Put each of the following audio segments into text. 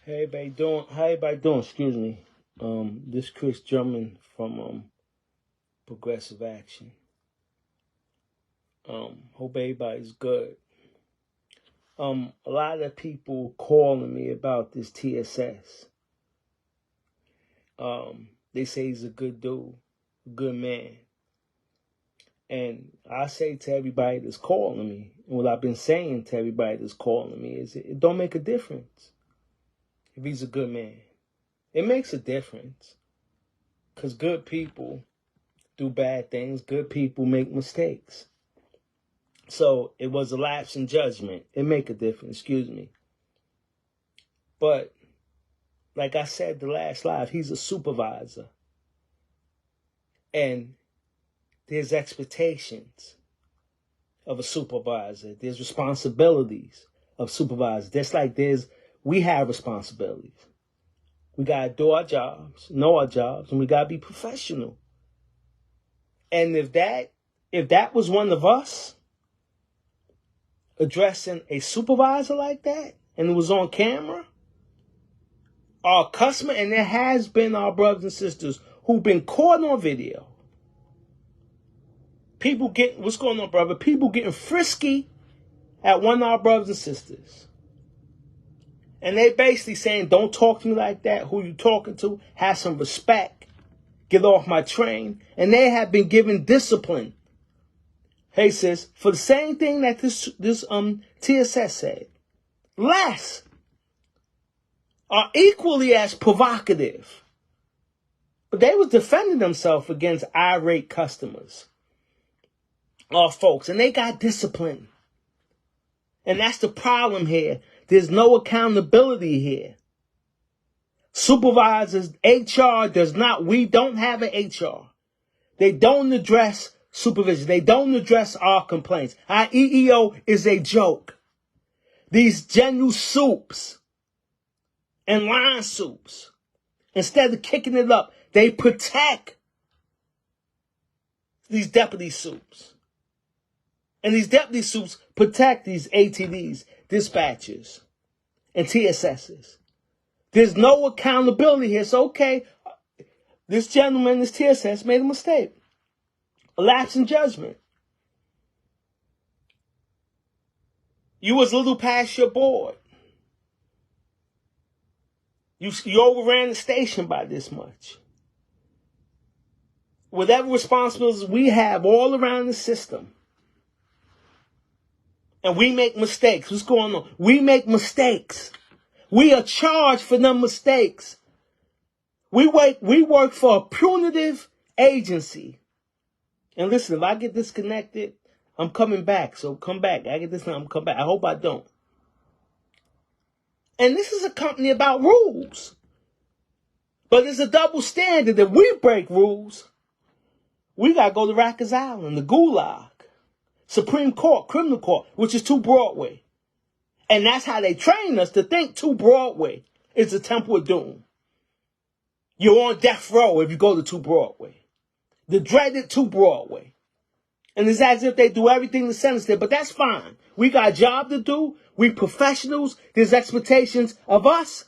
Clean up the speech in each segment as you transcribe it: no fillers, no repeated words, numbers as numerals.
How everybody doing? Excuse me. This Chris Drummond from Progressive Action. Hope everybody's good. A lot of people calling me about this TSS. They say he's a good dude, a good man. And I say to everybody that's calling me, and what I've been saying to everybody that's calling me is it don't make a difference if he's a good man. It makes a difference because good people do bad things. Good people make mistakes. So it was a lapse in judgment. It make a difference, excuse me. But like I said the last live, he's a supervisor. And there's expectations of a supervisor. There's responsibilities of supervisors. Just like we have responsibilities. We got to do our jobs, know our jobs, and we got to be professional. And if that was one of us addressing a supervisor like that, and it was on camera, our customer, and there has been our brothers and sisters who've been caught on video. What's going on, brother? People getting frisky at one of our brothers and sisters. And they basically saying, don't talk to me like that. Who you talking to? Have some respect. Get off my train. And they have been given discipline. Hey, sis, for the same thing that this TSS said. Less are equally as provocative. But they was defending themselves against irate customers. Our folks. And they got discipline. And that's the problem here. There's no accountability here. Supervisors, HR we don't have an HR. They don't address supervision. They don't address our complaints. Our EEO is a joke. These general soups and line soups, instead of kicking it up, they protect these deputy soups. And these deputy soups protect these ATDs, dispatchers, and TSSs. There's no accountability here. So, okay, this gentleman, this TSS, made a mistake. A lapse in judgment. You was a little past your board. You overran the station by this much. Whatever responsibilities we have all around the system. And we make mistakes. What's going on? We make mistakes. We are charged for them mistakes. We work for a punitive agency. And listen, if I get disconnected, I'm coming back. So come back. I get this now, I'm coming back. I hope I don't. And this is a company about rules. But it's a double standard. If we break rules, we got to go to Rikers Island, the Gulag, Supreme Court, Criminal Court, which is 2 Broadway. And that's how they train us to think 2 Broadway is the Temple of Doom. You're on death row if you go to 2 Broadway. The dreaded 2 Broadway. And it's as if they do everything the sentence did, but that's fine. We got a job to do. We professionals. There's expectations of us.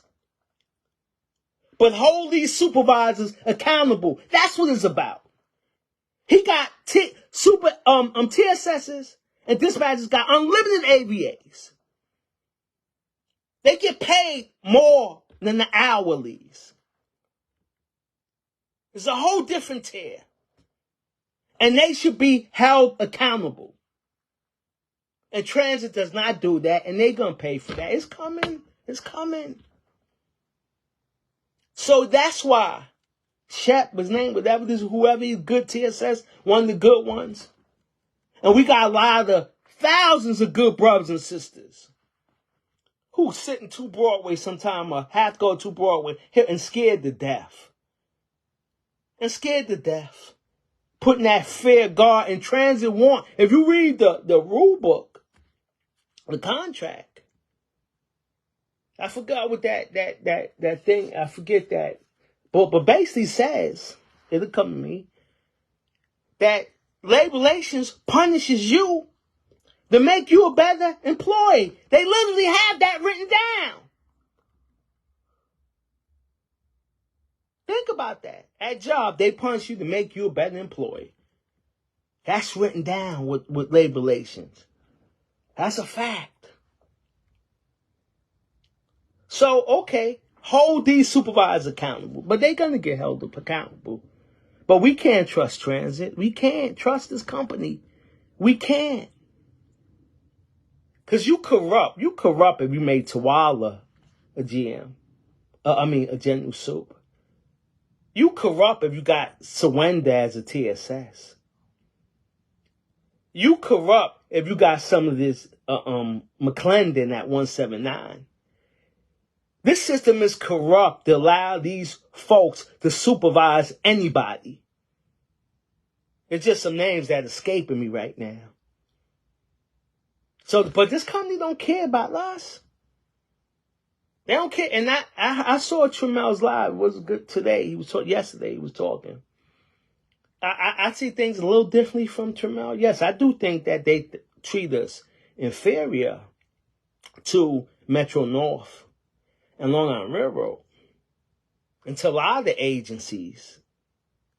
But hold these supervisors accountable. That's what it's about. He got TSSs and dispatchers got unlimited AVAs. They get paid more than the hourlies. It's a whole different tier. And they should be held accountable. And transit does not do that, and they're going to pay for that. It's coming. It's coming. So that's why Shep, his name, whoever he's good TSS, one of the good ones. And we got a lot of thousands of good brothers and sisters who sit in 2 Broadway sometime or have to go to 2 Broadway and scared to death. And scared to death. Putting that fair guard in transit warrant. If you read the rule book, the contract, I forgot what that thing, I forget that. But basically says, it'll come to me, that labor relations punishes you to make you a better employee. They literally have that written down. Think about that. At job, they punish you to make you a better employee. That's written down with labor relations. That's a fact. So, okay, hold these supervisors accountable. But they're going to get held accountable. But we can't trust transit. We can't trust this company. We can't. Because you corrupt. You corrupt if you made Tawala a GM. A general soup. You corrupt if you got Sawenda as a TSS. You corrupt if you got some of this McClendon at 179. This system is corrupt to allow these folks to supervise anybody. It's just some names that are escaping me right now. So, but this company don't care about us. They don't care. And I saw Tramel's live. It was good today. Yesterday he was talking. I see things a little differently from Tramel. Yes, I do think that they treat us inferior to Metro North and Long Island Railroad. And to a lot of the agencies,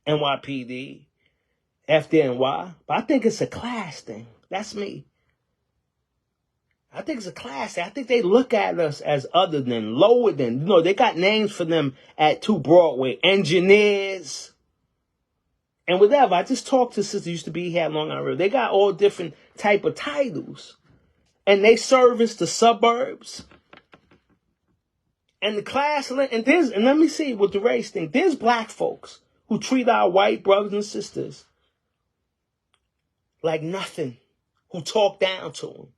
NYPD, FDNY. But I think it's a class thing. That's me. I think it's a class thing. I think they look at us as other than, lower than. They got names for them at 2 Broadway. Engineers. And whatever. I just talked to sisters used to be here at Long Island Railroad. They got all different type of titles. And they service the suburbs. And the class, and let me see with the race thing. There's black folks who treat our white brothers and sisters like nothing. Who talk down to them.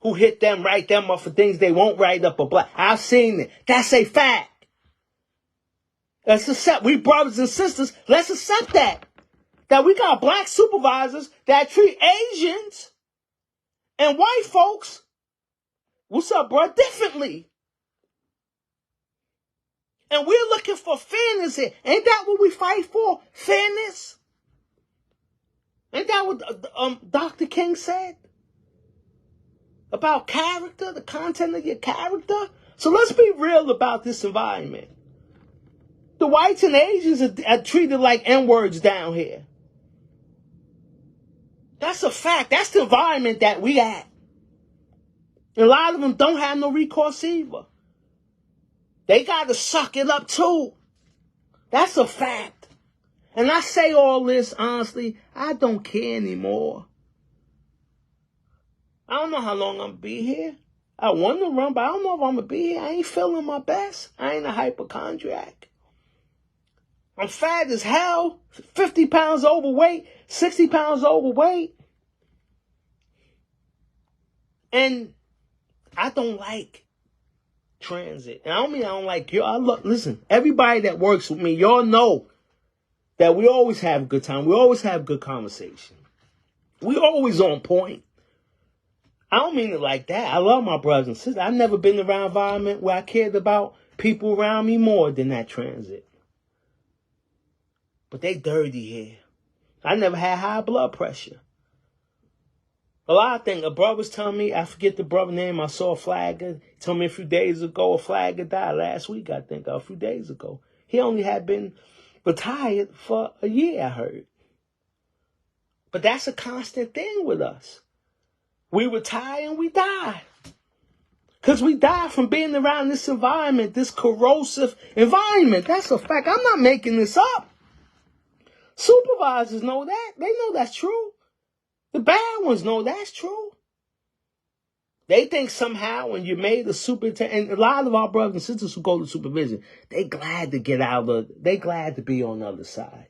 Who hit them, write them up for things they won't write up a black. I've seen it. That's a fact. Let's accept, we brothers and sisters, let's accept that. That we got black supervisors that treat Asians and white folks, what's up, bro, differently. And we're looking for fairness here. Ain't that what we fight for? Fairness? Ain't that what Dr. King said? About character, the content of your character? So let's be real about this environment. The whites and Asians are treated like N-words down here. That's a fact. That's the environment that we at. And a lot of them don't have no recourse either. They got to suck it up too. That's a fact. And I say all this, honestly, I don't care anymore. I don't know how long I'm going to be here. I want to run, but I don't know if I'm going to be here. I ain't feeling my best. I ain't a hypochondriac. I'm fat as hell, 50 pounds overweight, 60 pounds overweight. And I don't like transit. And I don't mean I don't like you. Listen, everybody that works with me, y'all know that we always have a good time. We always have good conversation. We always on point. I don't mean it like that. I love my brothers and sisters. I've never been around an environment where I cared about people around me more than that transit. But they dirty here. I never had high blood pressure. A lot of things. A brother was telling me, I forget the brother name, I saw a flagger. He told me a few days ago, a flagger died last week, I think, a few days ago. He only had been retired for a year, I heard. But that's a constant thing with us. We retire and we die. Because we die from being around this environment, this corrosive environment. That's a fact. I'm not making this up. Supervisors know that. They know that's true. The bad ones know that's true. They think somehow when you're made a superintendent, and a lot of our brothers and sisters who go to supervision, they glad to get out of, they glad to be on the other side.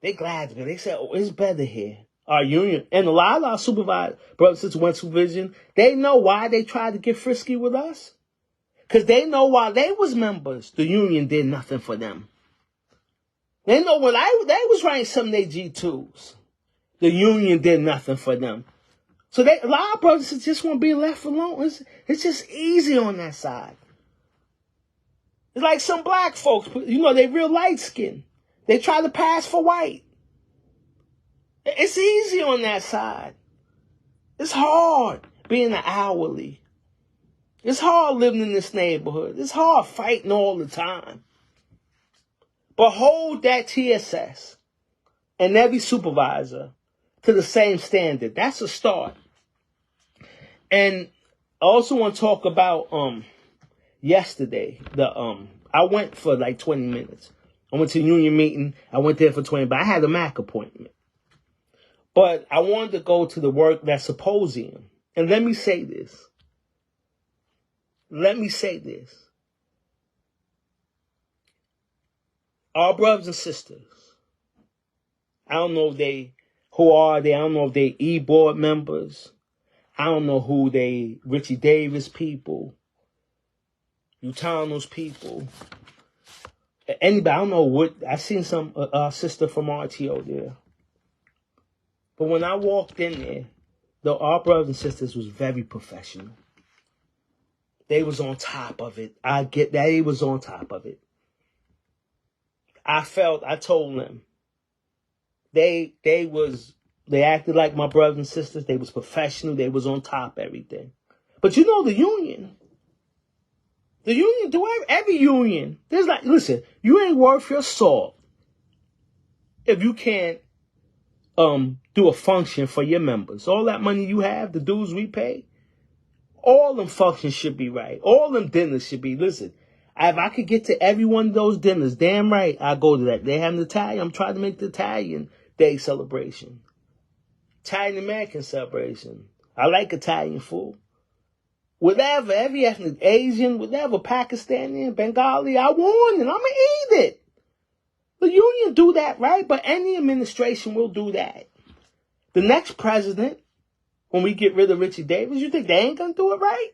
They glad to be. They say, oh, it's better here. Our union, and a lot of our supervisors, brothers and sisters went to supervision, they know why they tried to get frisky with us. Because they know while they was members, the union did nothing for them. They know when they was writing some of their G2s, the union did nothing for them. So a lot of brothers just want to be left alone. It's just easy on that side. It's like some black folks, they real light skinned. They try to pass for white. It's easy on that side. It's hard being an hourly. It's hard living in this neighborhood. It's hard fighting all the time. But hold that TSS and every supervisor to the same standard. That's a start. And I also want to talk about yesterday. I went for like 20 minutes. I went to a union meeting. I went there for 20, but I had a MAC appointment. But I wanted to go to that symposium. And let me say this. Our brothers and sisters, I don't know who are they? I don't know if they E-board members. I don't know who they, Richie Davis people, Utano's people. Anybody, I don't know what, I seen some sister from RTO there. But when I walked in there, our brothers and sisters was very professional. They was on top of it. I get that. They was on top of it. I told them, they acted like my brothers and sisters. They was professional. They was on top of everything. But you know the union every union. There's like, listen, you ain't worth your salt if you can't do a function for your members. All that money you have, the dues we pay, all them functions should be right. All them dinners should be, listen, if I could get to every one of those dinners, damn right, I go to that. They have an Italian. I'm trying to make the Italian Day celebration. Italian American celebration. I like Italian food. Whatever, every ethnic, Asian, whatever, Pakistani, Bengali, I want it. I'm going to eat it. The union do that, right? But any administration will do that. The next president, when we get rid of Richie Davis, you think they ain't going to do it right?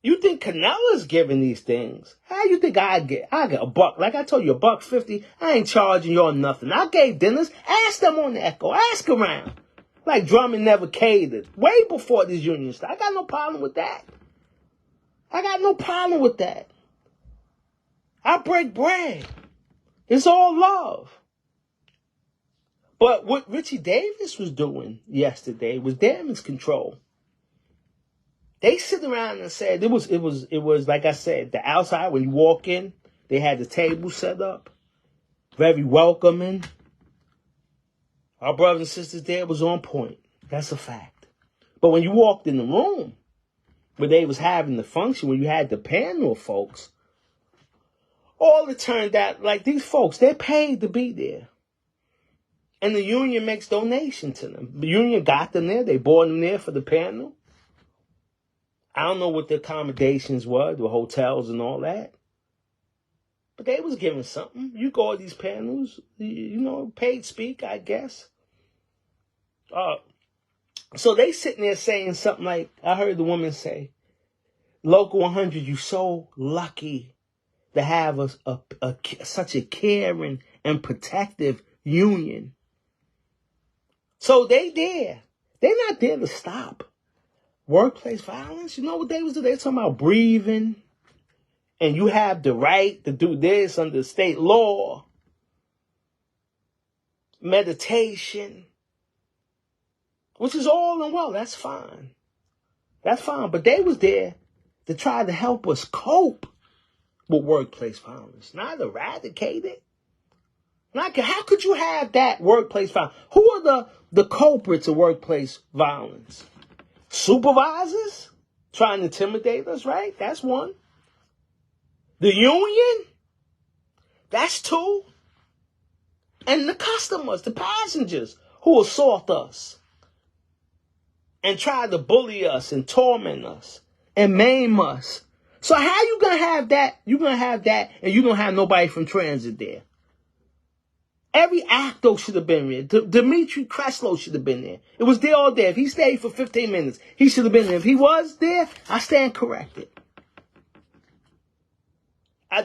You think Canella's giving these things? How you think I get a buck? Like I told you, $1.50. I ain't charging y'all nothing. I gave dinners. Ask them on the Echo. Ask around. Like Drummond never catered. Way before this union started. I got no problem with that. I break bread. It's all love. But what Richie Davis was doing yesterday was damage control. They sit around and said it was like I said, the outside when you walk in, they had the table set up, very welcoming. Our brothers and sisters there was on point. That's a fact. But when you walked in the room where they was having the function, when you had the panel of folks, all it turned out like these folks, they're paid to be there. And the union makes donation to them. The union got them there. They bought them there for the panel. I don't know what the accommodations were, the hotels and all that. But they was giving something. You go to these panels, paid speak, I guess. So they sitting there saying something like, I heard the woman say, Local 100, you so lucky to have such a caring and protective union. So they there. They're not there to stop workplace violence. You know what they was doing? They talking about breathing. And you have the right to do this under state law. Meditation. Which is all and well. That's fine. But they was there to try to help us cope with workplace violence. Not eradicate it. How could you have that workplace violence? Who are the culprits of workplace violence? Supervisors? Trying to intimidate us, right? That's one. The union? That's two. And the customers, the passengers who assault us and try to bully us and torment us and maim us. So how you going to have that? You're going to have that and you don't have nobody from transit there. Every actor should have been there. Dimitri Kreslow should have been there. It was there all day. If he stayed for 15 minutes, he should have been there. If he was there, I stand corrected.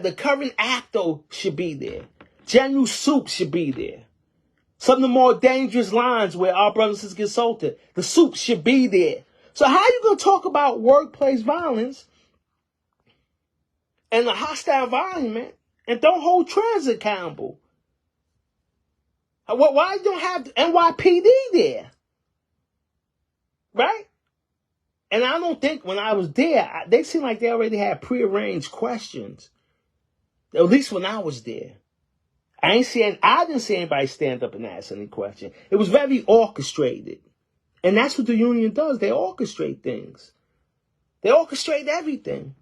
The current actor should be there. General Soup should be there. Some of the more dangerous lines where our brothers and sisters get assaulted, the Soup should be there. So how are you going to talk about workplace violence and a hostile environment and don't hold transit accountable? Why don't have NYPD there? Right? And I don't think when I was there, they seemed like they already had prearranged questions. At least when I was there. I didn't see anybody stand up and ask any question. It was very orchestrated. And that's what the union does. They orchestrate things. They orchestrate everything.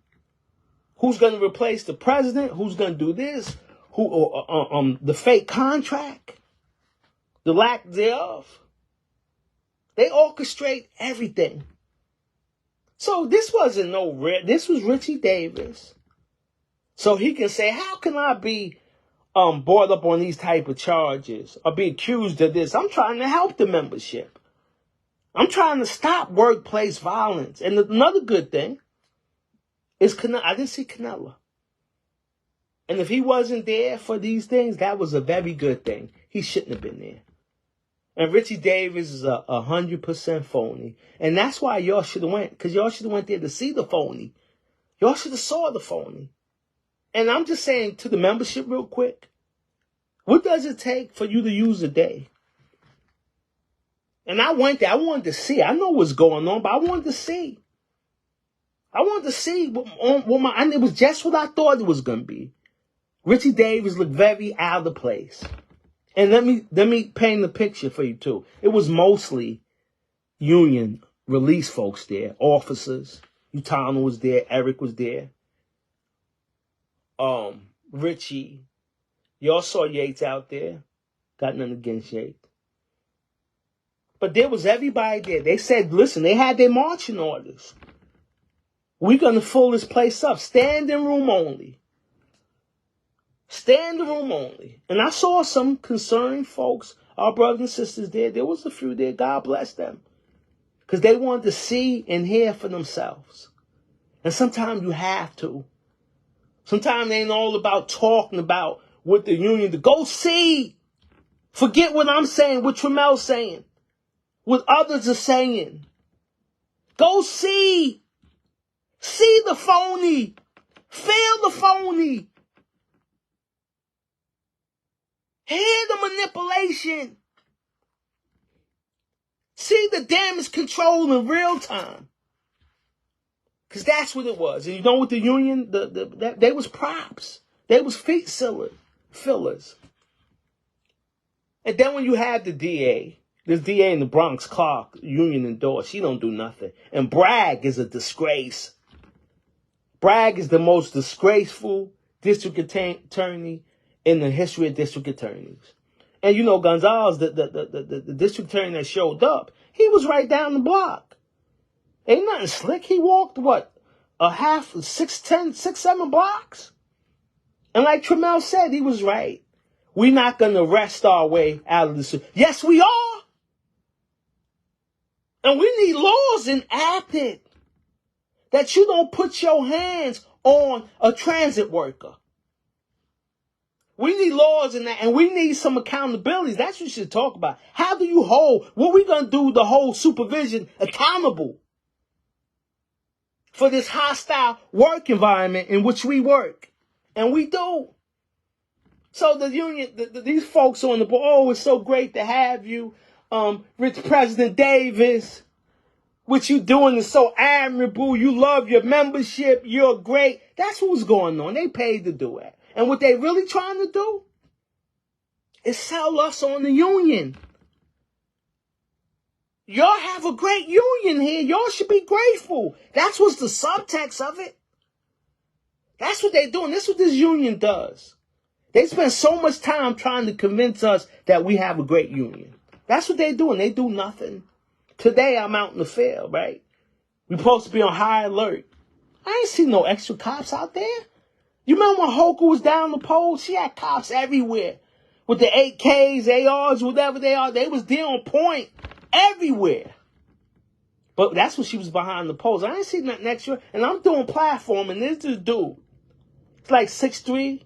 Who's going to replace the president? Who's going to do this? The fake contract? The lack thereof? They orchestrate everything. So this wasn't this was Richie Davis. So he can say, how can I be brought up on these type of charges or be accused of this? I'm trying to help the membership. I'm trying to stop workplace violence. And another good thing is I didn't see Canella. And if he wasn't there for these things, that was a very good thing. He shouldn't have been there. And Richie Davis is 100% phony. And that's why y'all should have went. Because y'all should have went there to see the phony. Y'all should have saw the phony. And I'm just saying to the membership real quick. What does it take for you to use a day? And I went there. I wanted to see. I know what's going on, but I wanted to see. I wanted to see and it was just what I thought it was going to be. Richie Davis looked very out of place. And let me paint the picture for you too. It was mostly union release folks there, officers. Utano was there, Eric was there. Richie. Y'all saw Yates out there. Got nothing against Yates. But there was everybody there. They said, listen, they had their marching orders. We're going to fill this place up. Standing room only. Standing room only. And I saw some concerned folks, our brothers and sisters there. There was a few there. God bless them. Because they wanted to see and hear for themselves. And sometimes you have to. Sometimes it ain't all about talking about what the union do. Go see. Forget what I'm saying, what Tramel's saying. What others are saying. Go see. See the phony. Feel the phony. Hear the manipulation. See the damage control in real time. Because that's what it was. And you know what the union, they was props. They was feet fillers. And then when you have the DA, this DA in the Bronx, Clark, union endorsed, she don't do nothing. And Bragg is a disgrace. Bragg is the most disgraceful district attorney in the history of district attorneys. And you know, Gonzalez, the district attorney that showed up, he was right down the block. Ain't nothing slick. He walked, six, 7 blocks? And like Tramel said, he was right. We're not going to wrest our way out of this. Yes, we are. And we need laws enacted that you don't put your hands on a transit worker. We need laws in that, and we need some accountability. That's what you should talk about. How do you hold, what we going to do to hold supervision accountable for this hostile work environment in which we work? And we do. So the union, these folks on the board, oh, it's so great to have you, Rich President Davis. What you doing is so admirable. You love your membership. You're great. That's what's going on. They paid to do it. And what they really trying to do is sell us on the union. Y'all have a great union here. Y'all should be grateful. That's what's the subtext of it. That's what they're doing. This is what this union does. They spend so much time trying to convince us that we have a great union. That's what they're doing. They do nothing. Today, I'm out in the field, right? We're supposed to be on high alert. I ain't seen no extra cops out there. You remember when Hoka was down the pole? She had cops everywhere. With the 8Ks, ARs, whatever they are. They was there on point everywhere. But that's when she was behind the poles. I ain't seen nothing extra. And I'm doing platform, and this dude. It's like 6'3".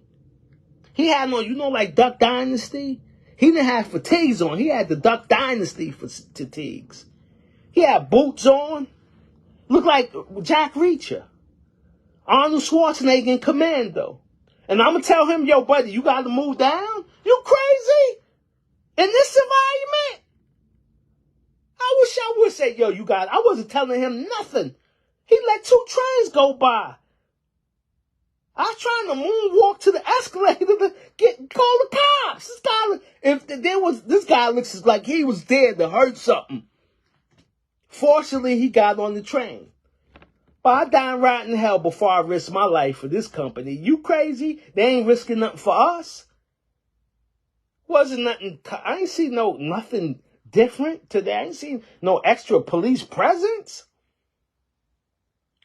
He had no, like Duck Dynasty? He didn't have fatigues on. He had the Duck Dynasty fatigues. He had boots on. Looked like Jack Reacher. Arnold Schwarzenegger in Commando. And I'm going to tell him, yo, buddy, you got to move down? You crazy? In this environment? I wish I would say, yo, I wasn't telling him nothing. He let 2 trains go by. I was trying to moonwalk to the escalator to call the cops. This guy looks like he was there to hurt something. Fortunately, he got on the train. But I died right in hell before I risked my life for this company. You crazy? They ain't risking nothing for us. Wasn't nothing. I ain't seen nothing different today. I ain't seen no extra police presence.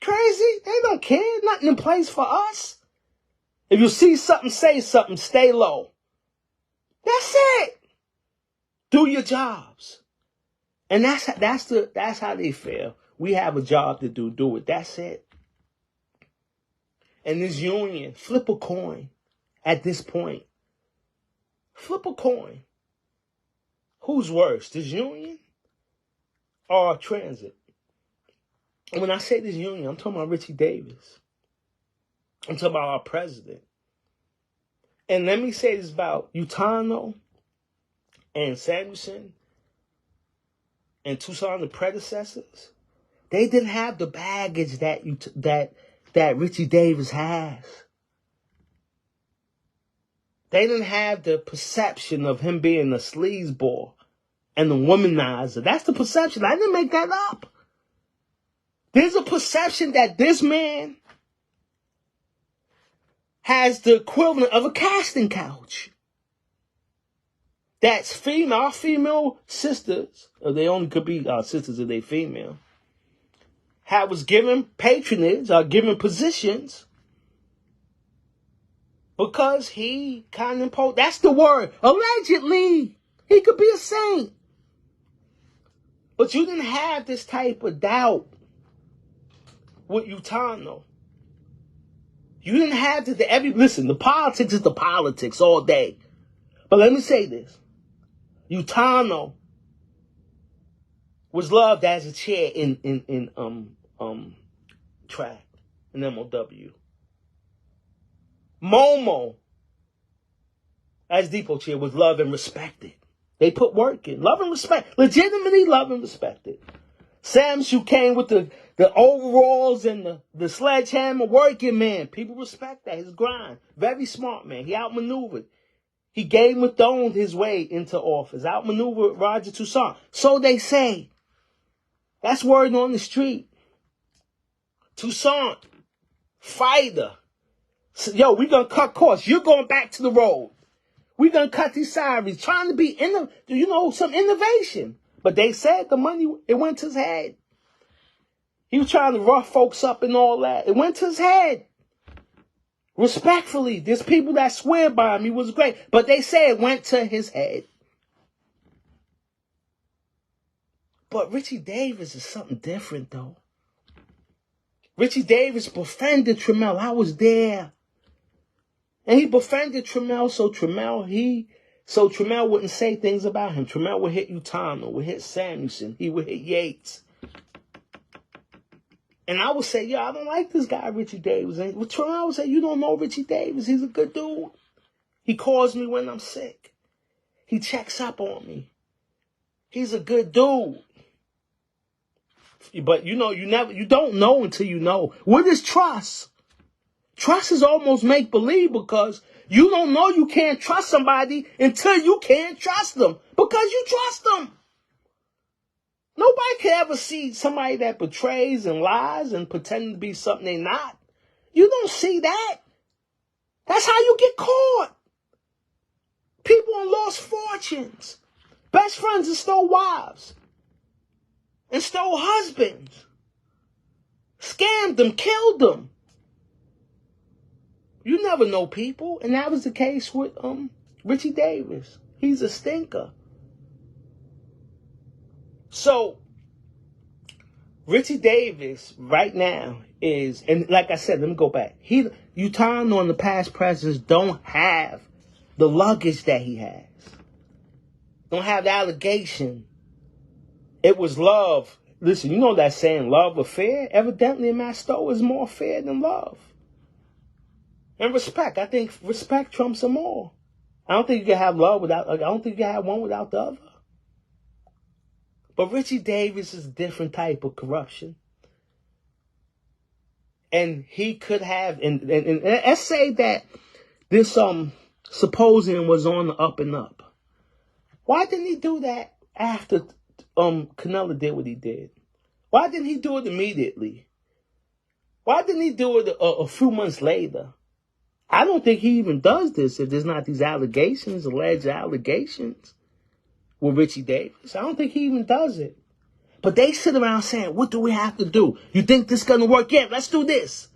Crazy? They don't care. Nothing in place for us. If you see something, say something. Stay low. That's it. Do your jobs. And that's how they feel. We have a job to do. Do it. That's it. And this union, flip a coin at this point. Flip a coin. Who's worse, this union or transit? And when I say this union, I'm talking about Richie Davis. I'm talking about our president. And let me say this about Utano and Samuelson and Tucson, the predecessors. They didn't have the baggage that Richie Davis has. They didn't have the perception of him being a sleazeball and the womanizer. That's the perception. I didn't make that up. There's a perception that this man has the equivalent of a casting couch. That's female. Our female sisters, or they only could be our sisters if they female, was given patronage or given positions because he kind of imposed. That's the word. Allegedly, he could be a saint. But you didn't have this type of doubt with Utano. You didn't have to. Listen, the politics is the politics all day. But let me say this. Utano was loved as a chair in track, in MOW. Momo, as depot chair, was loved and respected. They put work in. Love and respect. Legitimately love and respected. Sam Shu came with the overalls and the sledgehammer, working man. People respect that. His grind. Very smart man. He outmaneuvered. He Game of Thrones his way into office. Outmaneuvered Roger Toussaint. So they say. That's word on the street. Toussaint, fighter. So, yo, we gonna cut costs. You're going back to the road. We gonna cut these salaries. Trying to be some innovation. But they said the money, it went to his head. He was trying to rough folks up and all that. It went to his head. Respectfully, there's people that swear by him. He was great. But they say it went to his head. But Richie Davis is something different, though. Richie Davis befriended Trammell. I was there. And he befriended Trammell so Trammell wouldn't say things about him. Trammell would hit Utano, would hit Samuelson. He would hit Yates. And I would say, yo, I don't like this guy, Richie Davis. And Trammell would say, you don't know Richie Davis. He's a good dude. He calls me when I'm sick. He checks up on me. He's a good dude. But you don't know until you know. What is trust? Trust is almost make-believe because you don't know you can't trust somebody until you can't trust them because you trust them. Nobody can ever see somebody that betrays and lies and pretends to be something they're not. You don't see that. That's how you get caught. People have lost fortunes. Best friends and stole wives. And stole husbands. Scammed them, killed them. You never know people. And that was the case with Richie Davis. He's a stinker. So, Richie Davis right now is, and like I said, let me go back. Utano and the past presidents don't have the luggage that he has. Don't have the allegation. It was love. Listen, you know that saying, love or fear? Evidently, in my store is more fear than love. And respect. I think respect trumps them all. I don't think you can have love without, I don't think you can have one without the other. But Richie Davis is a different type of corruption. And he could have, and let's say that this symposium was on the up and up. Why didn't he do that after Canella did what he did? Why didn't he do it immediately? Why didn't he do it a few months later? I don't think he even does this if there's not these allegations, alleged allegations with Richie Davis. I don't think he even does it. But they sit around saying, what do we have to do? You think this is going to work? Yeah, let's do this.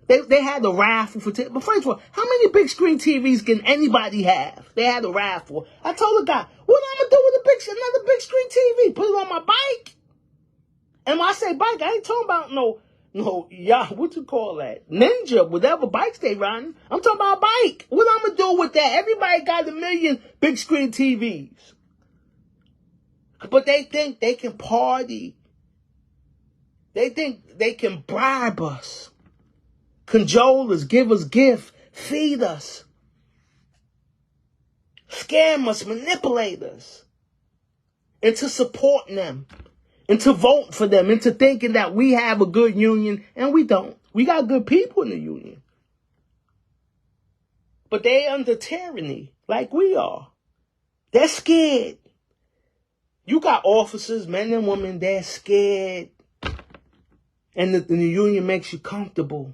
They had a raffle for but first of all, how many big screen TVs can anybody have? They had a raffle. I told the guy, what am I going to do with another big screen TV? Put it on my bike? And when I say bike, I ain't talking about what you call that? Ninja, whatever bikes they riding. I'm talking about a bike. What I'm going to do with that? Everybody got a million big screen TVs. But they think they can party. They think they can bribe us, cajole us, give us gifts, feed us, scam us, manipulate us into supporting them, into voting for them, into thinking that we have a good union, and we don't. We got good people in the union. But they under tyranny like we are. They're scared. You got officers, men and women, they're scared. And the union makes you comfortable.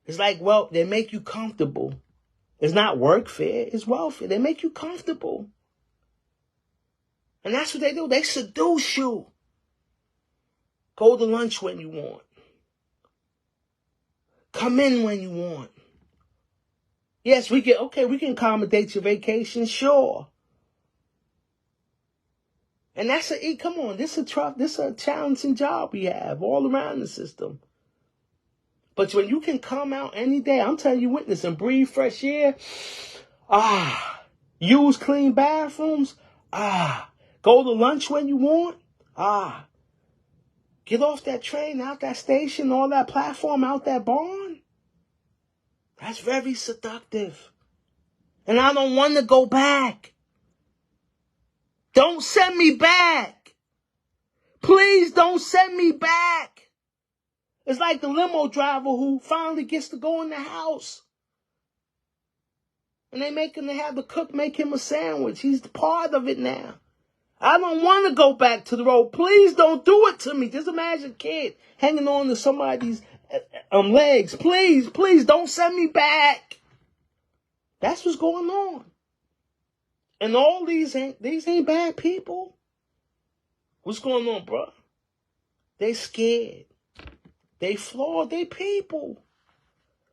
It's like, well, they make you comfortable. It's not workfare, it's welfare. They make you comfortable. And that's what they do. They seduce you. Go to lunch when you want. Come in when you want. Yes, we can accommodate your vacation, sure. And come on, this is a challenging job we have all around the system. But when you can come out any day, I'm telling you, witness, and breathe fresh air, use clean bathrooms, go to lunch when you want, get off that train, out that station, all that platform, out that barn. That's very seductive. And I don't want to go back. Don't send me back. Please don't send me back. It's like the limo driver who finally gets to go in the house. And they have the cook make him a sandwich. He's part of it now. I don't want to go back to the road. Please don't do it to me. Just imagine a kid hanging on to somebody's legs. Please don't send me back. That's what's going on. And all these ain't bad people. What's going on, bro? They scared. They flawed. They people.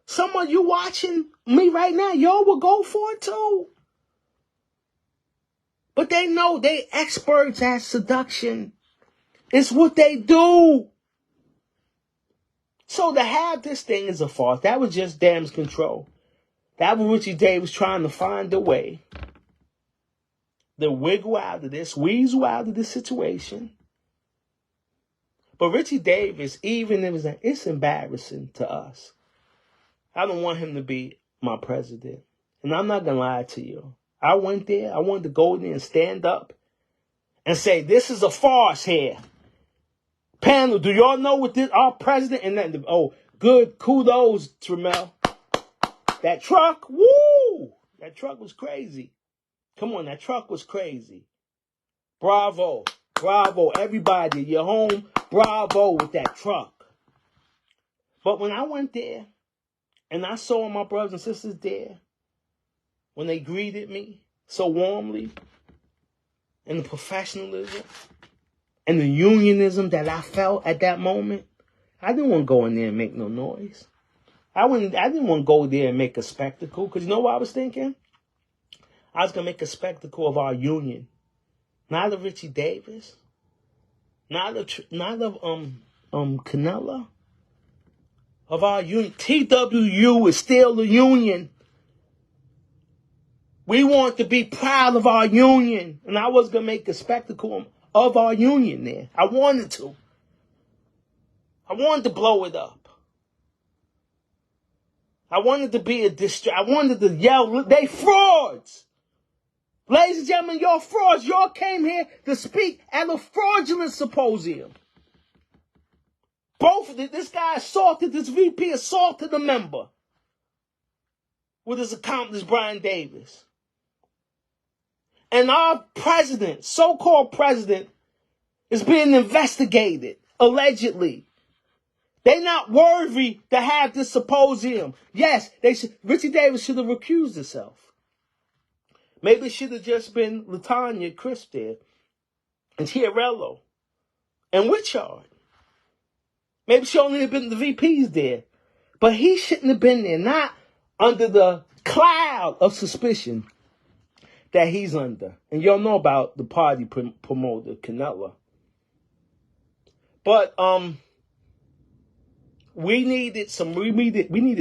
Some of you watching me right now, y'all will go for it too. But they know they experts at seduction. It's what they do. So to have this thing is a farce. That was just damage control. That was Richie Davis trying to find a way to wiggle out of this, weasel out of this situation. But Richie Davis, even if it's embarrassing to us. I don't want him to be my president. And I'm not going to lie to you. I went there. I wanted to go in there and stand up and say, this is a farce here. Panel, do y'all know what our president, and then, good, kudos, Tremel. That truck, woo! That truck was crazy. Come on, that truck was crazy. Bravo, everybody, you're home, bravo with that truck. But when I went there, and I saw my brothers and sisters there, when they greeted me so warmly, and the professionalism, and the unionism that I felt at that moment, I didn't want to go in there and make no noise. I didn't want to go there and make a spectacle, because you know what I was thinking? I was going to make a spectacle of our union. Not of Richie Davis. Not of Canella. Of our union. TWU is still the union. We want to be proud of our union. And I was going to make a spectacle of our union there. I wanted to. I wanted to blow it up. I wanted to be I wanted to yell, they frauds. Ladies and gentlemen, y'all frauds. Y'all came here to speak at a fraudulent symposium. This guy assaulted, this VP assaulted a member with his accomplice, Brian Davis. And our president, so-called president, is being investigated, allegedly. They're not worthy to have this symposium. Yes, Richie Davis should have recused himself. Maybe it should have just been Latanya Crisp there, and Chiarello, and Richard. Maybe she only have been the VPs there. But he shouldn't have been there, not under the cloud of suspicion that he's under. And y'all know about the party promoter, Canella. But we needed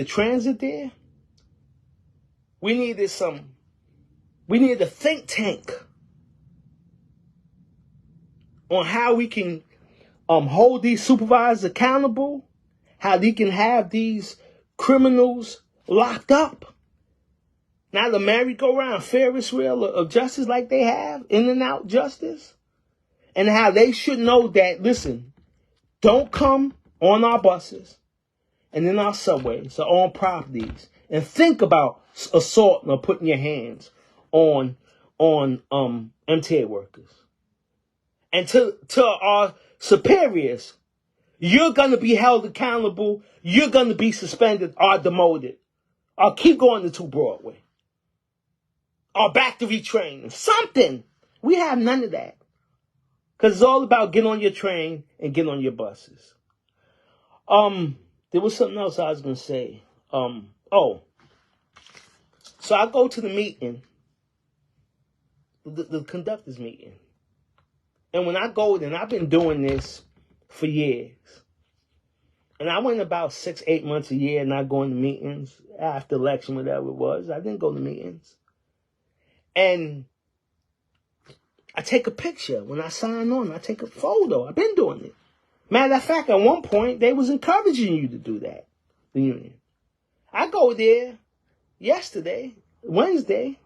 transit there. We needed a think tank on how we can hold these supervisors accountable, how they can have these criminals locked up. Not a merry-go-round Ferris wheel of justice like they have, in and out justice. And how they should know that, listen, don't come on our buses and in our subways or on properties and think about assaulting or putting your hands on MTA workers. And to our superiors, you're going to be held accountable, you're going to be suspended or demoted, or keep going to 2 Broadway, or back to retraining, something. We have none of that. Because it's all about get on your train and get on your buses. There was something else I was going to say. So I go to the meeting, the conductors meeting. And when I go there, and I've been doing this for years. And I went about 6-8 months a year not going to meetings after election, whatever it was. I didn't go to meetings. And I take a picture. When I sign on, I take a photo. I've been doing it. Matter of fact, at one point, they was encouraging you to do that, the union. I go there Wednesday,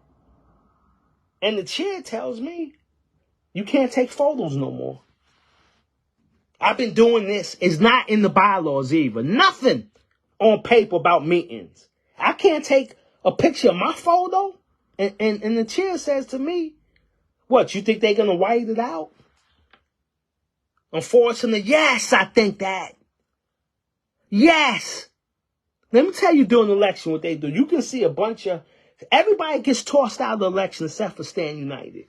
and the chair tells me, you can't take photos no more. I've been doing this. It's not in the bylaws either. Nothing on paper about meetings. I can't take a picture of my photo. And the chair says to me, what, you think they're going to white it out? Unfortunately, yes, I think that. Yes. Let me tell you during the election what they do. You can see a bunch of, everybody gets tossed out of the election except for Stand United.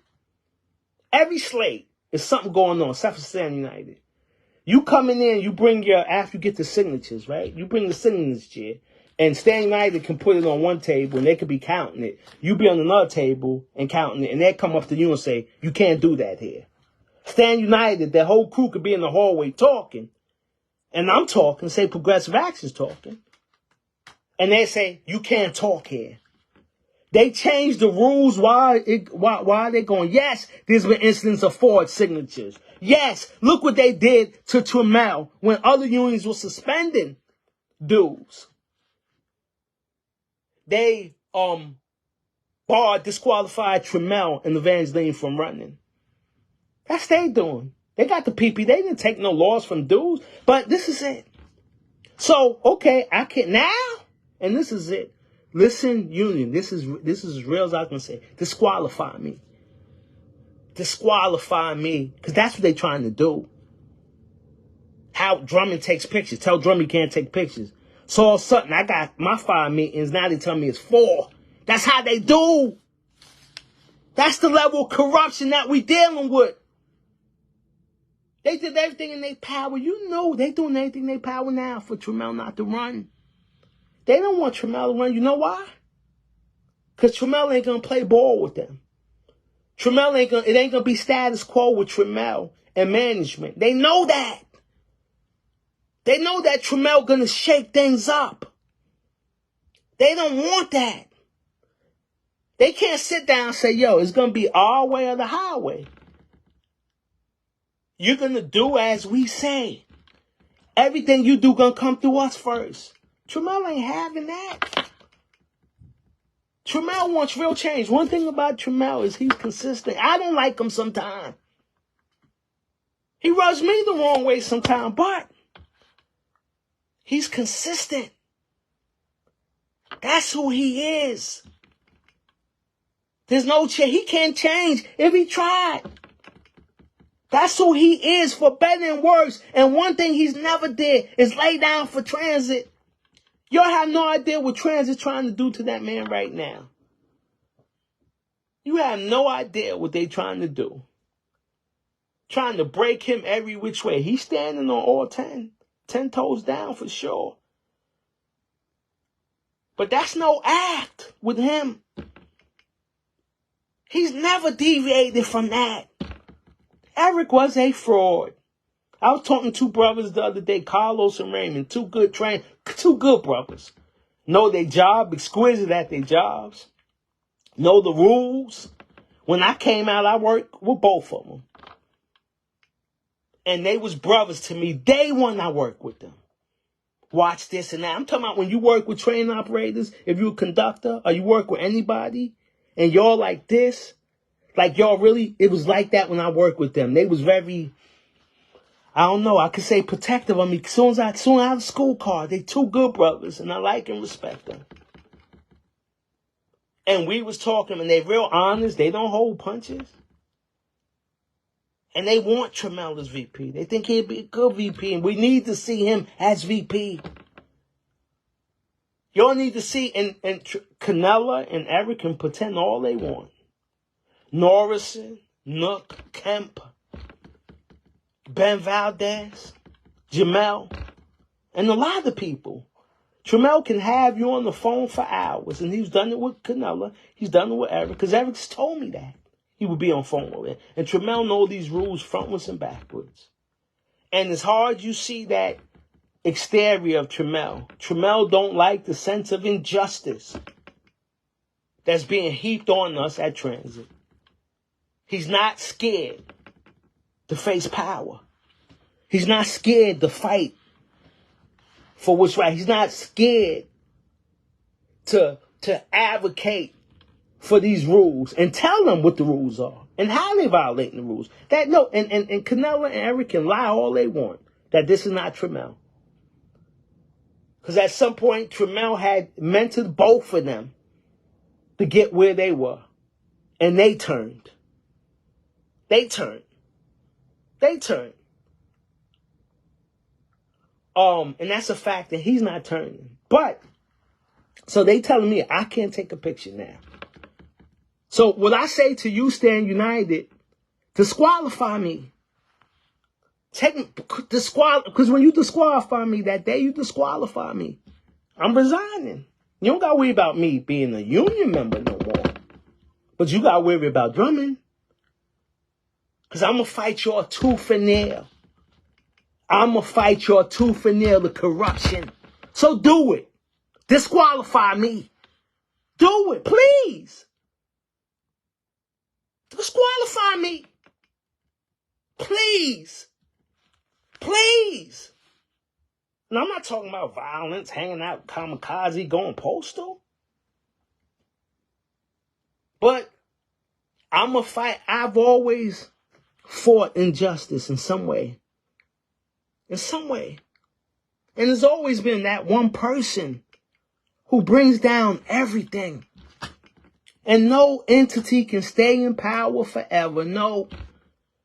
Every slate is something going on except for Stand United. You come in there and you bring after you get the signatures, right? You bring the signatures chair. And Stand United can put it on one table and they could be counting it. You be on another table and counting it. And they come up to you and say, you can't do that here. Stand United, their whole crew could be in the hallway talking. And I'm talking, say Progressive Action's talking. And they say, you can't talk here. They changed the rules. Why are they going? Yes, there's been incidents of forged signatures. Yes, look what they did to Trammell when other unions were suspending dues. They disqualified Trammell and Evangeline from running. That's they doing. They got the PP. They didn't take no laws from dudes. But this is it. So, okay, I can now, and this is it. Listen, union, this is as real as I can say. Disqualify me. Disqualify me. Because that's what they're trying to do. How Drummond takes pictures. Tell Drummond he can't take pictures. So all of a sudden, I got my 5 meetings. Now they tell me it's 4. That's how they do. That's the level of corruption that we dealing with. They did everything in their power. You know they doing everything in their power now for Trammell not to run. They don't want Trammell to run. You know why? Because Trammell ain't going to play ball with them. Trammell ain't going to be status quo with Trammell and management. They know that. They know that Trammell going to shake things up. They don't want that. They can't sit down and say, yo, it's going to be our way or the highway. You're going to do as we say. Everything you do going to come through us first. Trammell ain't having that. Trammell wants real change. One thing about Trammell is he's consistent. I don't like him sometimes. He rubs me the wrong way sometimes, but He's consistent. That's who he is. There's no change. He can't change if he tried. That's who he is, for better and worse. And one thing he's never did is lay down for transit. Y'all have no idea what transit trying to do to that man right now. You have no idea what they trying to do. Trying to break him every which way. He's standing on all 10 toes down for sure. But that's no act with him. He's never deviated from that. Eric was a fraud. I was talking to two brothers the other day, Carlos and Raymond, two good brothers. Know their job, exquisite at their jobs. Know the rules. When I came out, I worked with both of them. And they was brothers to me. Day one, I worked with them. Watch this and that. I'm talking about when you work with train operators, if you're a conductor or you work with anybody, and y'all like this, like y'all really, it was like that when I worked with them. They was very, I don't know, I could say protective of me. As soon as I have a school card, they two good brothers, and I like and respect them. And we was talking, and they real honest. They don't hold punches. And they want Trammell as VP. They think he'd be a good VP, and we need to see him as VP. Y'all need to see, and Canella and Eric can pretend all they want. Norrison, Nook, Kemp, Ben Valdez, Jamel, and a lot of people. Trammell can have you on the phone for hours, and he's done it with Canella. He's done it with Eric, because Eric's told me that. He would be on phone with it. And Trammell knows these rules frontwards and backwards. And it's hard you see that exterior of Trammell. Trammell don't like the sense of injustice that's being heaped on us at transit. He's not scared to face power. He's not scared to fight for what's right. He's not scared to advocate for these rules and tell them what the rules are and how they violating the rules. And Canella and Eric can lie all they want that this is not Trammell. Because at some point, Trammell had mentored both of them to get where they were. And they turned. And that's a fact that he's not turning. But, so they telling me I can't take a picture now. So what I say to you, Stand United, disqualify me. Because when you disqualify me that day, you disqualify me. I'm resigning. You don't got to worry about me being a union member no more. But you got to worry about Drummond. Because I'm going to fight your tooth and nail. The corruption. So do it. Disqualify me. Do it, please. Disqualify me. Please. And I'm not talking about violence, hanging out, kamikaze, going postal. But I'm a fight. I've always fought injustice in some way. And there's always been that one person who brings down everything. And no entity can stay in power forever. No.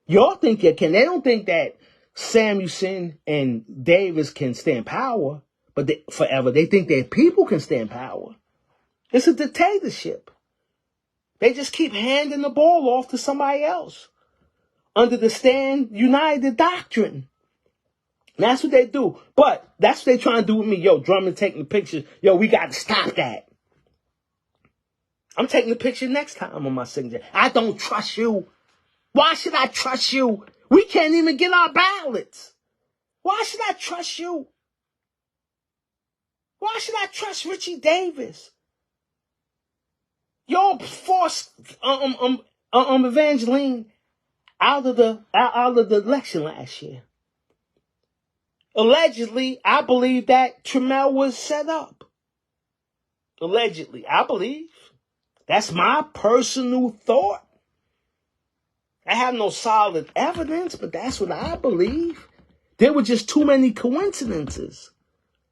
Y'all think you can. They don't think that Samuelson and Davis can stay in power forever. They think that people can stay in power. It's a dictatorship. They just keep handing the ball off to somebody else under the Stand United doctrine. That's what they do. But that's what they trying to do with me. Yo, Drummond taking the picture. Yo, we got to stop that. I'm taking the picture next time on my signature. I don't trust you. Why should I trust you? We can't even get our ballots. Why should I trust you? Why should I trust Richie Davis? Y'all forced Evangeline out of the election last year. Allegedly, I believe that Trammell was set up. Allegedly, I believe. That's my personal thought. I have no solid evidence, but that's what I believe. There were just too many coincidences.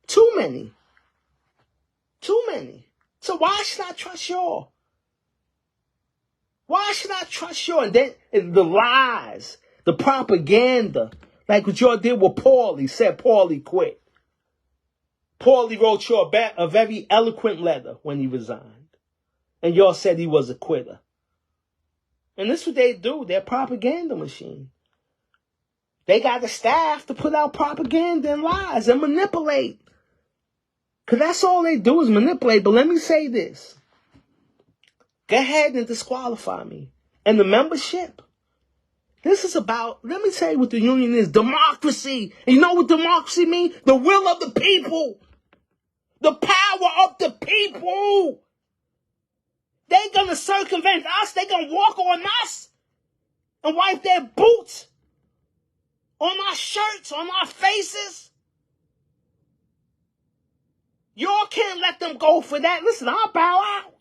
Too many. Too many. So why should I trust y'all? Why should I trust y'all? And then the lies, the propaganda, like what y'all did with Paulie, said Paulie quit. Paulie wrote you a very eloquent letter when he resigned. And y'all said he was a quitter. And this is what they do. They're a propaganda machine. They got the staff to put out propaganda and lies and manipulate. Because that's all they do is manipulate. But let me say this. Go ahead and disqualify me. And the membership. This is about, let me tell you what the union is. Democracy. And you know what democracy means? The will of the people. The power of the people. They're going to circumvent us. They're going to walk on us. And wipe their boots on our shirts, on our faces. Y'all can't let them go for that. Listen, I'll bow out.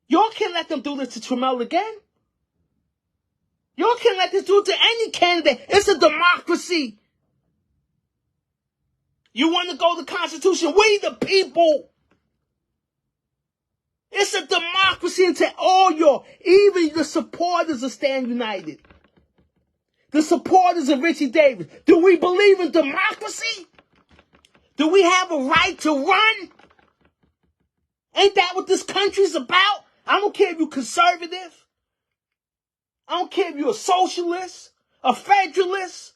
Y'all can't let them do this to Trammell again. Y'all can't let this do it to any candidate. It's a democracy. You want to go to the Constitution? We the people. It's a democracy until all y'all, even the supporters of Stand United, the supporters of Richie Davis, do we believe in democracy? Do we have a right to run? Ain't that what this country's about? I don't care if you're conservative. I don't care if you're a socialist, a federalist,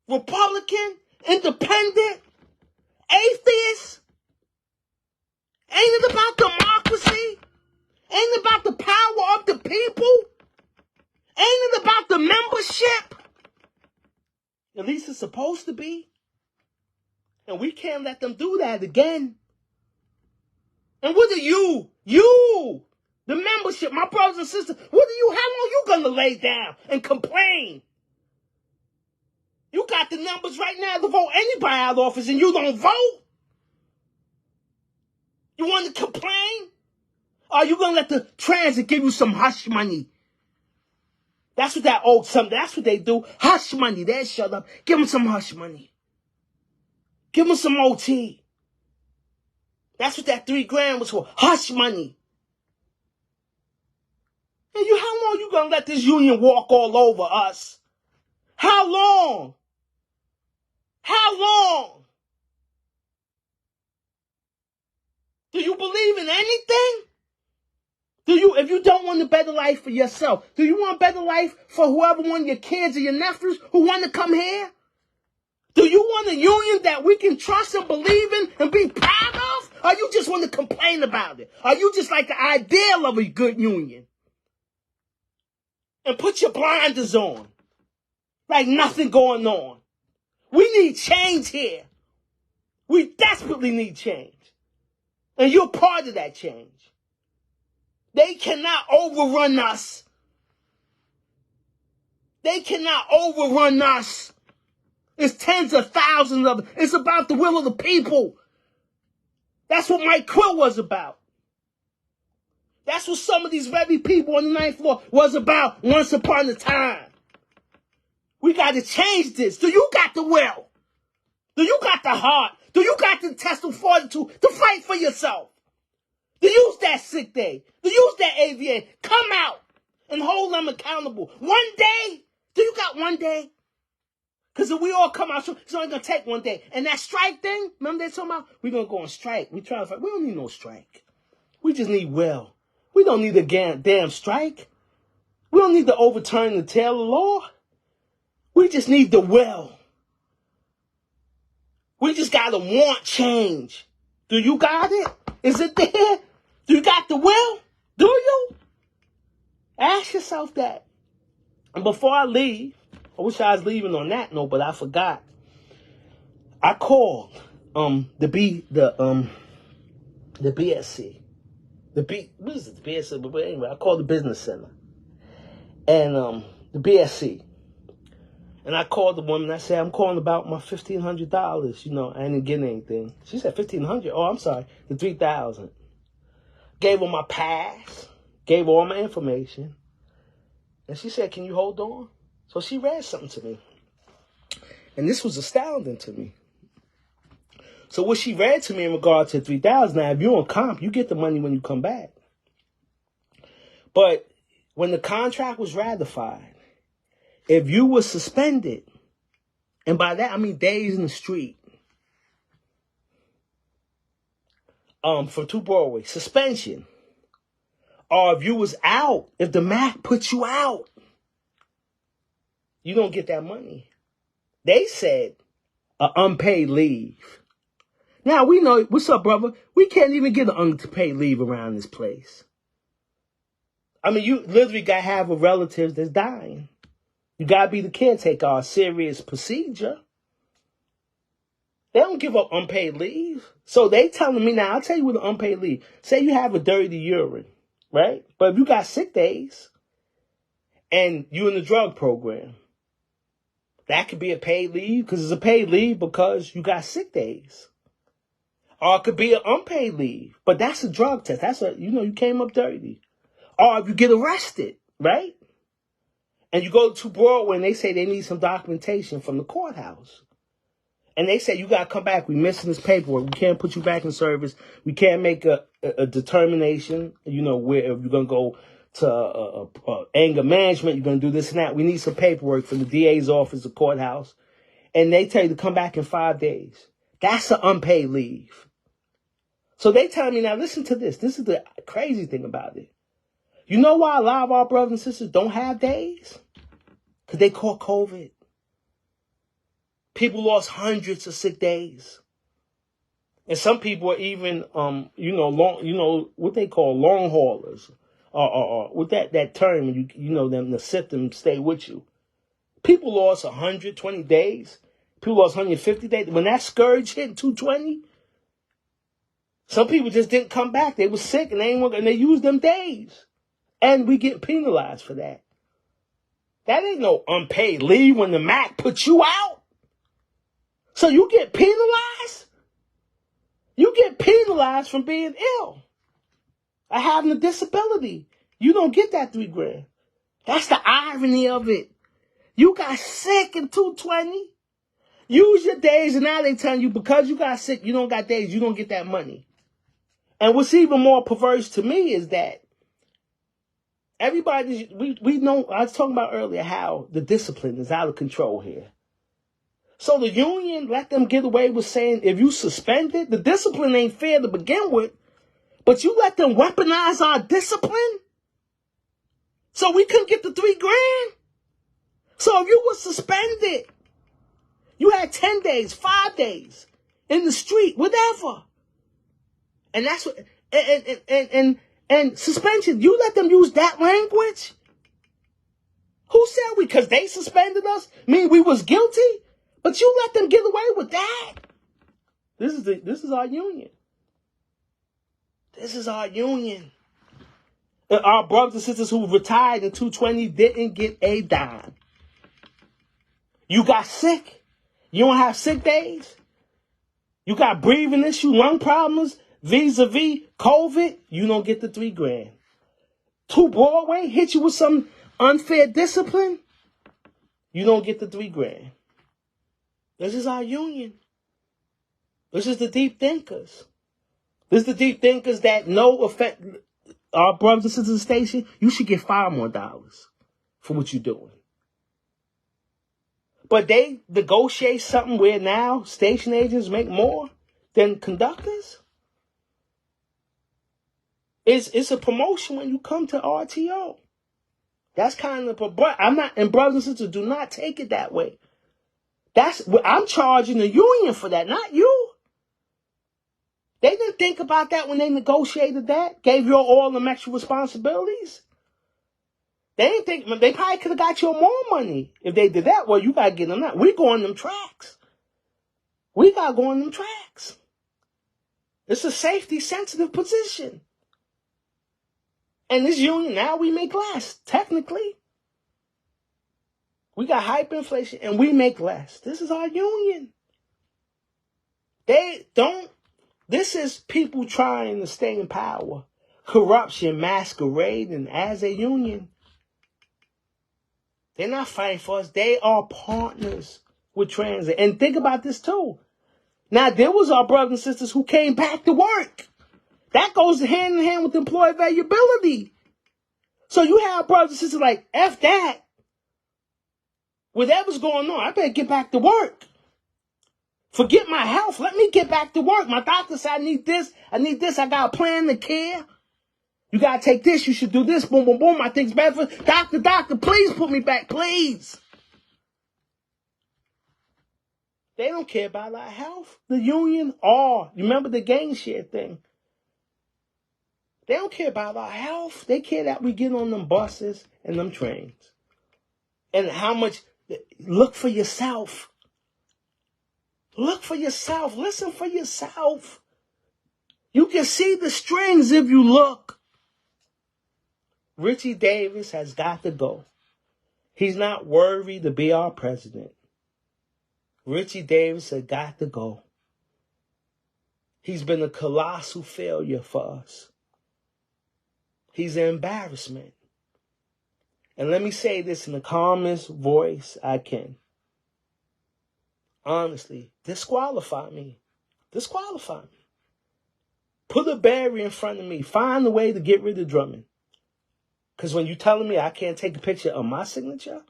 Republican, independent, atheist. Ain't it about democracy? Ain't it about the power of the people? Ain't it about the membership? At least it's supposed to be. And we can't let them do that again. And what are you, the membership, my brothers and sisters, how long you gonna lay down and complain? You got the numbers right now to vote anybody out of office and you don't vote? You want to complain? Or are you gonna let the transit give you some hush money? That's what that's what they do. Hush money. They shut up. Give them some hush money. Give them some OT. That's what that $3,000 was for. Hush money. And how long you gonna let this union walk all over us? How long? How long? Do you believe in anything? If you don't want a better life for yourself, do you want a better life for whoever one of your kids or your nephews who want to come here? Do you want a union that we can trust and believe in and be proud of? Or you just want to complain about it? Or you just like the ideal of a good union? And put your blinders on. Like nothing going on. We need change here. We desperately need change. And you're part of that change. They cannot overrun us. They cannot overrun us. It's tens of thousands of them. It's about the will of the people. That's what Mike Quill was about. That's what some of these very people on the 9th floor was about once upon a time. We got to change this. Do you got the will? Do you got the heart? Do you got the intestinal fortitude to fight for yourself? To use that sick day? To use that AVA? Come out and hold them accountable. One day? Do you got one day? Because if we all come out, it's only going to take one day. And that strike thing, remember they talking about? We're going to go on strike. We trying to fight. We don't need no strike. We just need will. We don't need a damn strike. We don't need to overturn the Taylor law. We just need the will. We just got to want change. Do you got it? Is it there? Do you got the will? Do you? Ask yourself that. And before I leave, I wish I was leaving on that note, but I forgot. I called the BSC. What is it? The BSC, but anyway, I called the business center. And the BSC. And I called the woman. I said, I'm calling about my $1,500. You know, I didn't get anything. She said, $1,500? Oh, I'm sorry. The $3,000. Gave her my pass. Gave her all my information. And she said, can you hold on? So she read something to me. And this was astounding to me. So what she read to me in regard to 3,000, now if you're on comp, you get the money when you come back. But when the contract was ratified, if you were suspended, and by that I mean days in the street, from 2 Broadway, suspension, or if you was out, if the MAC put you out, you don't get that money. They said unpaid leave. Now we know, what's up, brother? We can't even get an unpaid leave around this place. I mean, you literally got to have a relative that's dying. You got to be the caretaker, a serious procedure. They don't give up unpaid leave. So they telling me now, I'll tell you what an unpaid leave. Say you have a dirty urine, right? But if you got sick days and you in the drug program, that could be a paid leave because it's a paid leave because you got sick days. Or it could be an unpaid leave, but that's a drug test. That's you came up dirty. Or if you get arrested, right? And you go to Broadway and they say they need some documentation from the courthouse. And they say, you got to come back. We're missing this paperwork. We can't put you back in service. We can't make a determination, where if you're going to go to anger management, you're going to do this and that. We need some paperwork from the DA's office, the courthouse. And they tell you to come back in 5 days. That's an unpaid leave. So they telling me, now listen to this. This is the crazy thing about it. You know why a lot of our brothers and sisters don't have days? Because they caught COVID. People lost hundreds of sick days. And some people are even, what they call long haulers. Or with that term, them, the symptoms stay with you. People lost 120 days. People lost 150 days. When that scourge hit 220, some people just didn't come back. They were sick and they used them days. And we get penalized for that. That ain't no unpaid leave when the MAC puts you out. So you get penalized? You get penalized from being ill or having a disability. You don't get that $3,000. That's the irony of it. You got sick in 220. Use your days, and now they telling you because you got sick, you don't got days, you don't get that money. And what's even more perverse to me is that everybody, we know, I was talking about earlier how the discipline is out of control here. So the union let them get away with saying if you suspended, the discipline ain't fair to begin with, but you let them weaponize our discipline? So we couldn't get the $3,000? So if you were suspended, you had 10 days, 5 days in the street, whatever. And that's what, and suspension, you let them use that language? Who said we? Because they suspended us? Mean we was guilty? But you let them get away with that? This is our union. This is our union. And our brothers and sisters who retired in 220 didn't get a dime. You got sick. You don't have sick days. You got breathing issue, lung problems, vis-a-vis COVID. You don't get the $3,000. 2 Broadway hit you with some unfair discipline. You don't get the $3,000. This is our union. This is the deep thinkers. This is the deep thinkers that know affect our brothers and sisters in the station. You should get $5 more for what you're doing. But they negotiate something where now station agents make more than conductors. It's a promotion when you come to RTO. That's kind of, but I'm not, and brothers and sisters, do not take it that way. I'm charging the union for that, not you. They didn't think about that when they negotiated that, gave you all them extra responsibilities. They didn't think, they probably could have got you more money if they did that. Well, you got to get them that. We go on them tracks. We got to go on them tracks. It's a safety sensitive position. And this union, now we make less, technically. We got hyperinflation and we make less. This is our union. This is people trying to stay in power. Corruption masquerading as a union. They're not fighting for us. They are partners with transit. And think about this too. Now, there was our brothers and sisters who came back to work. That goes hand in hand with employee valuability. So you have brothers and sisters like, F that. Whatever's going on, I better get back to work. Forget my health. Let me get back to work. My doctor said I need this. I got a plan to care. You got to take this. You should do this. Boom, boom, boom. I think it's better for doctor, please put me back, please. They don't care about our health. The union, you remember the gang share thing? They don't care about our health. They care that we get on them buses and them trains. And how much, look for yourself. Look for yourself. Listen for yourself. You can see the strings if you look. Richie Davis has got to go. He's not worthy to be our president. Richie Davis has got to go. He's been a colossal failure for us. He's an embarrassment. And let me say this in the calmest voice I can. Honestly, disqualify me. Disqualify me. Put a barrier in front of me. Find a way to get rid of Drummond. Because when you're telling me I can't take a picture of my signature,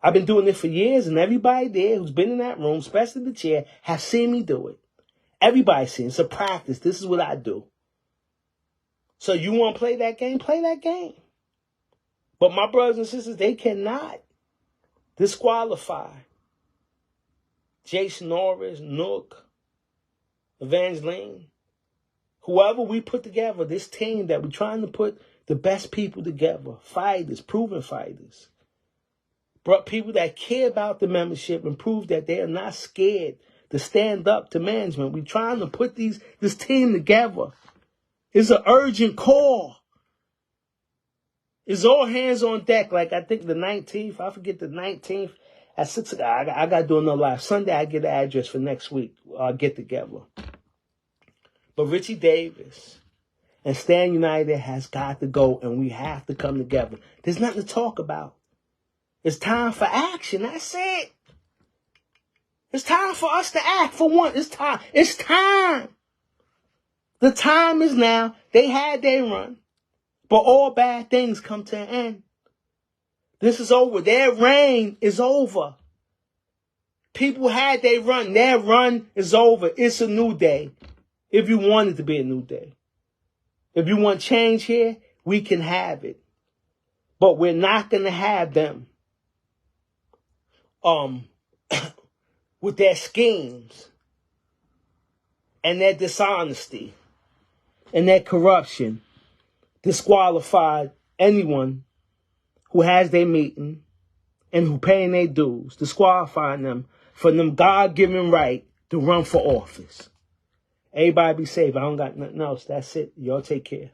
I've been doing it for years, and everybody there who's been in that room, especially the chair, has seen me do it. Everybody's seen it. It's a practice. This is what I do. So you want to play that game? Play that game. But my brothers and sisters, they cannot disqualify Jason Norris, Nook, Evangeline, whoever we put together, this team that we're trying to put the best people together, fighters, proven fighters. Brought people that care about the membership and prove that they are not scared to stand up to management. We're trying to put this team together. It's an urgent call. It's all hands on deck. Like I think the 19th, I forget the 19th at 6 o'clock. I got to do another live. Sunday, I get the address for next week. I'll get together. But Richie Davis and Stand United has got to go, and we have to come together. There's nothing to talk about. It's time for action. That's it. It's time for us to act for one. It's time. It's time. The time is now. They had their run. But all bad things come to an end. This is over. Their reign is over. People had their run. Their run is over. It's a new day. If you want it to be a new day. If you want change here, we can have it. But we're not going to have them with their schemes and their dishonesty and their corruption disqualify anyone who has their meeting and who paying their dues, disqualifying them from them God-given right to run for office. Everybody be safe. I don't got nothing else. That's it. Y'all take care.